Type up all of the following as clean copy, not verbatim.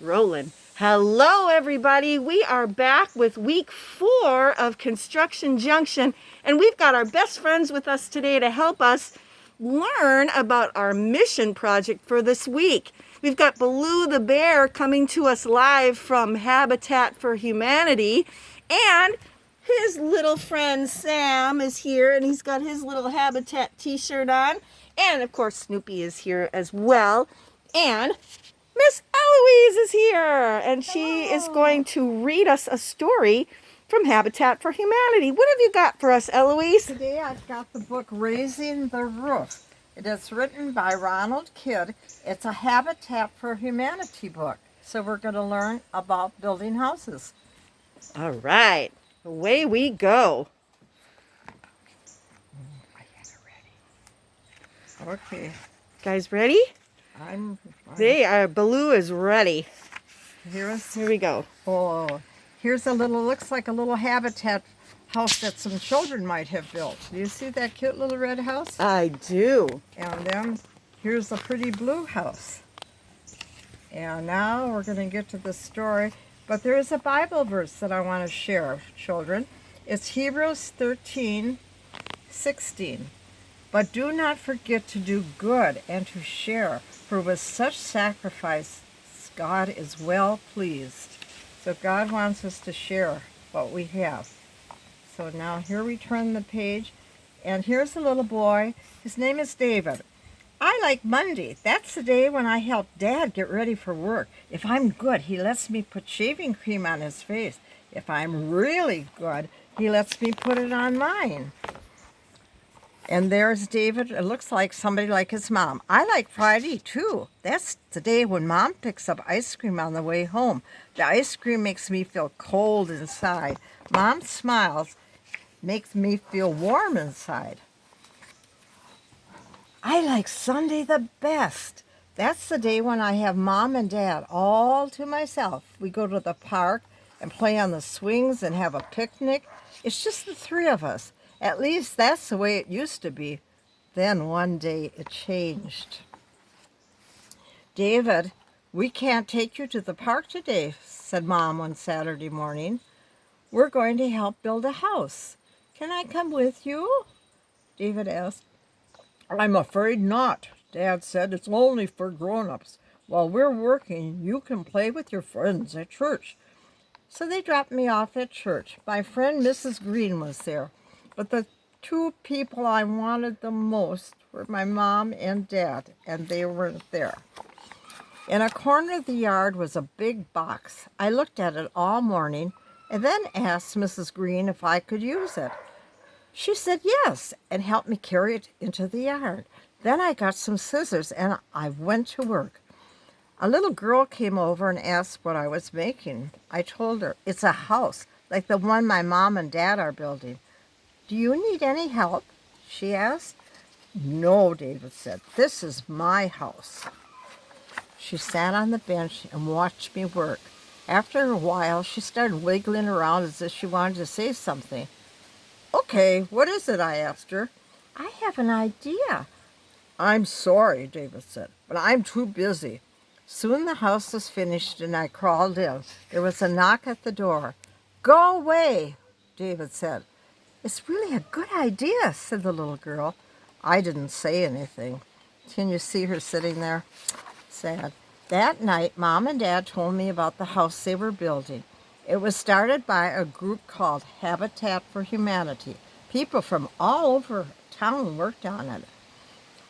Rolling. Hello, everybody. We are back with week 4 of Construction Junction, and we've got our best friends with us today to help us learn about our mission project for this week. We've got Baloo the bear coming to us live from Habitat for Humanity, and his little friend Sam is here, and he's got his little Habitat t-shirt on, and of course Snoopy is here as well, and Miss Eloise is here, and she is going to read us a story from Habitat for Humanity. What have you got for us, Eloise? Today I've got the book Raising the Roof. It is written by Ronald Kidd. It's a Habitat for Humanity book. So we're going to learn about building houses. All right, away we go. I had it ready. Okay. Guys ready? I'm They are. Baloo is ready. Here we go. Oh, here's a little, looks like a little habitat house that some children might have built. Do you see that cute little red house? I do. And then here's a pretty blue house. And now we're going to get to the story. But there is a Bible verse that I want to share, children. It's Hebrews 13:16. But do not forget to do good and to share, for with such sacrifice God is well pleased. So God wants us to share what we have. So now here we turn the page, and here's a little boy. His name is David. I like Monday. That's the day when I help Dad get ready for work. If I'm good, he lets me put shaving cream on his face. If I'm really good, he lets me put it on mine. And there's David. It looks like somebody like his mom. I like Friday, too. That's the day when Mom picks up ice cream on the way home. The ice cream makes me feel cold inside. Mom's smiles makes me feel warm inside. I like Sunday the best. That's the day when I have Mom and Dad all to myself. We go to the park and play on the swings and have a picnic. It's just the three of us. At least that's the way it used to be. Then one day it changed. David, we can't take you to the park today, said Mom one Saturday morning. We're going to help build a house. Can I come with you? David asked. I'm afraid not, Dad said. It's only for grown-ups. While we're working, you can play with your friends at church. So they dropped me off at church. My friend Mrs. Green was there. But the two people I wanted the most were my mom and Dad, and they weren't there. In a corner of the yard was a big box. I looked at it all morning and then asked Mrs. Green if I could use it. She said yes and helped me carry it into the yard. Then I got some scissors and I went to work. A little girl came over and asked what I was making. I told her, it's a house like the one my mom and Dad are building. Do you need any help? She asked. No, David said. This is my house. She sat on the bench and watched me work. After a while, she started wiggling around as if she wanted to say something. Okay, what is it? I asked her. I have an idea. I'm sorry, David said, but I'm too busy. Soon the house was finished and I crawled in. There was a knock at the door. Go away, David said. It's really a good idea, said the little girl. I didn't say anything. Can you see her sitting there? Sad. That night, Mom and Dad told me about the house they were building. It was started by a group called Habitat for Humanity. People from all over town worked on it.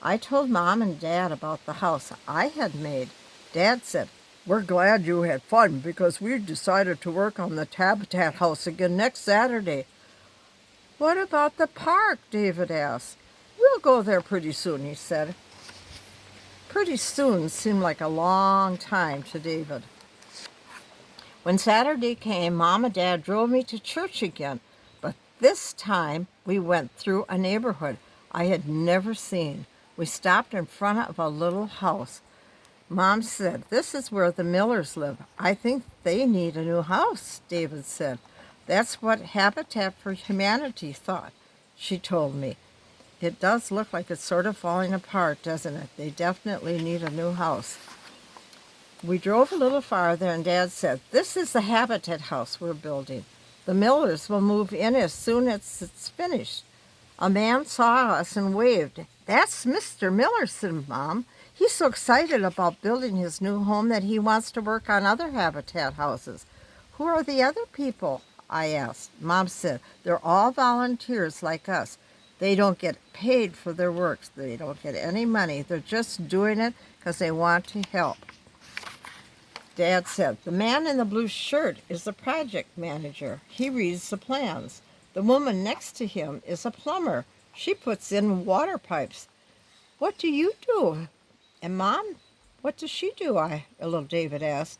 I told Mom and Dad about the house I had made. Dad said, we're glad you had fun because we decided to work on the Habitat house again next Saturday. What about the park? David asked. We'll go there pretty soon, he said. Pretty soon seemed like a long time to David. When Saturday came, Mom and Dad drove me to church again, but this time we went through a neighborhood I had never seen. We stopped in front of a little house. Mom said, this is where the Millers live. I think they need a new house, David said. That's what Habitat for Humanity thought, she told me. It does look like it's sort of falling apart, doesn't it? They definitely need a new house. We drove a little farther and Dad said, "This is the Habitat house we're building. The Millers will move in as soon as it's finished." A man saw us and waved. "That's Mr. Miller," said Mom. "He's so excited about building his new home that he wants to work on other Habitat houses." "Who are the other people?" I asked. Mom said, "They're all volunteers like us. They don't get paid for their work. They don't get any money. They're just doing it because they want to help." Dad said, "The man in the blue shirt is the project manager. He reads the plans. The woman next to him is a plumber. She puts in water pipes. What do you do?" "And Mom, what does she do?" little David asked.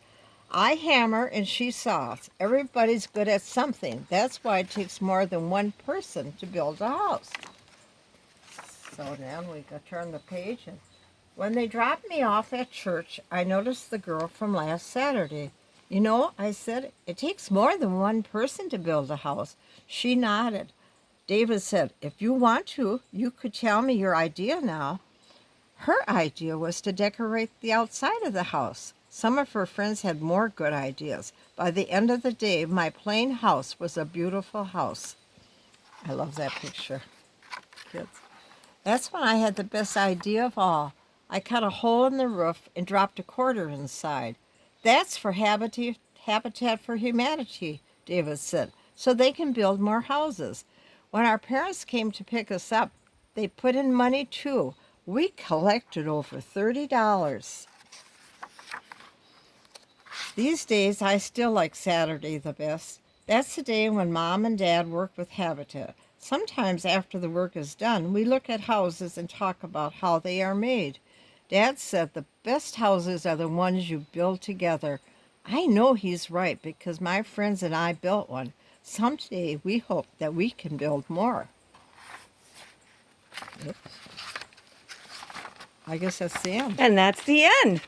"I hammer and she saws. Everybody's good at something. That's why it takes more than one person to build a house." So then we go turn the page, and when they dropped me off at church, I noticed the girl from last Saturday. "You know," I said, "it takes more than one person to build a house." She nodded. David said, "If you want to, you could tell me your idea now." Her idea was to decorate the outside of the house. Some of her friends had more good ideas. By the end of the day, my plain house was a beautiful house. I love that picture, kids. That's when I had the best idea of all. I cut a hole in the roof and dropped a quarter inside. "That's for Habitat for Humanity," David said, "so they can build more houses." When our parents came to pick us up, they put in money too. We collected over $30. These days, I still like Saturday the best. That's the day when Mom and Dad work with Habitat. Sometimes after the work is done, we look at houses and talk about how they are made. Dad said the best houses are the ones you build together. I know he's right because my friends and I built one. Someday we hope that we can build more. Oops. I guess that's the end. And that's the end.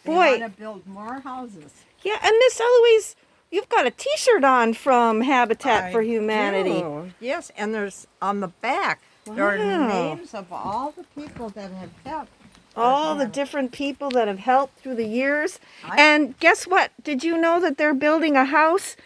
They Boy. want to build more houses. Yeah, and Miss Eloise, you've got a T-shirt on from Habitat for Humanity. Do. Yes, and there's on the back, there are Wow. names of all the people that have helped. All the different people that have helped through the years. I- And guess what? Did you know that they're building a house?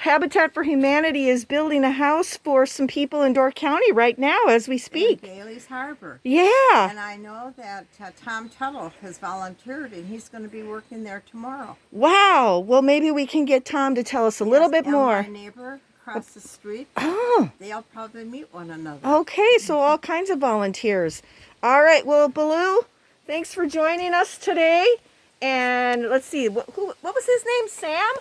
Habitat for Humanity is building a house for some people in Door County right now as we speak. In Bailey's Harbor. Yeah. And I know that Tom Tuttle has volunteered, and he's going to be working there tomorrow. Wow. Well, maybe we can get Tom to tell us a little bit And more. my neighbor across the street, Oh, they'll probably meet one another. okay. So all kinds of volunteers. All right. Well, Baloo, thanks for joining us today. And let's see, what was his name? Sam?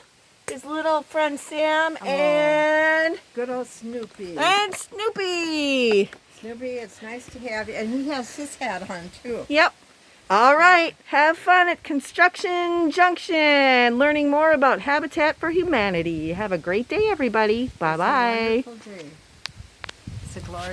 His little friend Sam and Good old Snoopy. Snoopy. Snoopy, it's nice to have you. And he has his hat on, too. Yep. All right. Have fun at Construction Junction, learning more about Habitat for Humanity. Have a great day, everybody. Bye-bye. It's a wonderful day. It's a glorious